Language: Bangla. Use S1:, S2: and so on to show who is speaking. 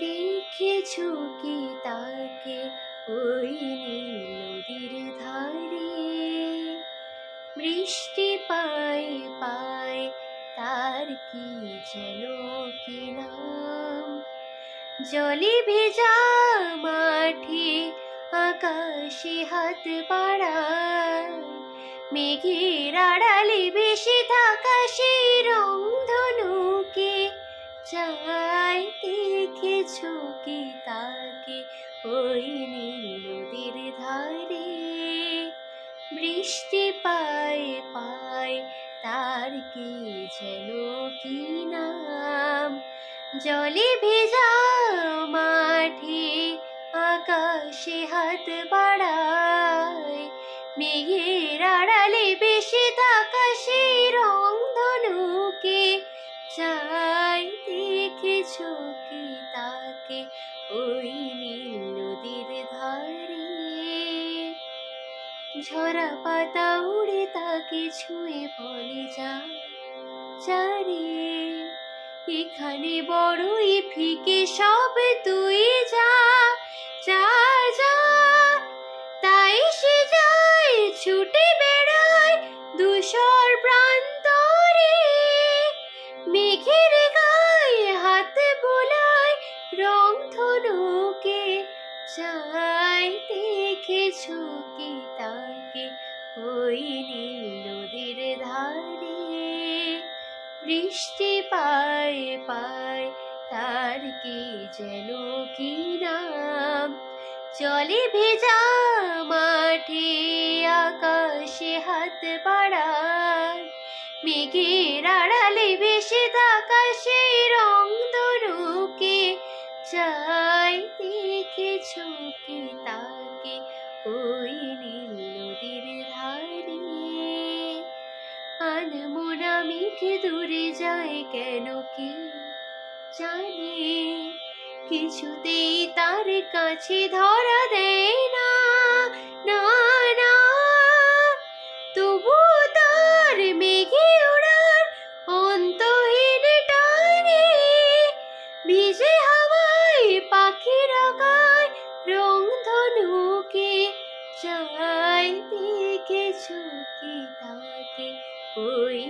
S1: দেখেছো কি তাকে ওই নীল নদীর ধারে? বৃষ্টি পায় পায় তার কি যেন কি নাম। জলে ভেজা মাঠে আকাশে হাত বাড়ায়, মেঘের আড়ালে ভেসে থাকা সেই রংধনুকে চাই। দেখেছো কি তাকে ওই নীল নদীর ধারে? বৃষ্টি পায় পায় তার কি যেন কি নাম। জলে ভেজা মাঠে আকাশে হাত বাড়ায়, মেঘের আড়ালে ভেসে থাকা সেই রংধনুকে চাই। দেখেছো কি তাকে ওই নীল নদীর ধারে? ঝরা পাতা উড়ে তাকে ছুঁয়ে বলে যা যারে, এখানে বড়ই ফিকে সব তুই যা যা যা। তাই সে যায় ছুটে বেড়ায় ধূসর প্রান্তরে, মেঘের গায়ে হাত বোলায় রংধনুকে চাই। দেখেছো কি তাকে ওই নীল নদীর ধারে? বৃষ্টি পায় পায় তার কি যেন কি নাম। জলে ভেজা মাঠে আকাশে হাত বাড়ায়, মেঘের আড়ালে ভেসে থাকা সেই রংধনুকে চাই। দেখেছো কি তাকে ওই নীল নদীর ধারে? আনমনা মেঘে দূরে যায় কেন কি জানে, কিছুতেই তার কাছে ধরা দেয় না না না। তবু তার মেঘে ওড়ার অন্তহীন টানে, ভিজে হাওয়ায় পাখিরা গায় রংধনুকে চাই। দেখেছো কি তাকে ওই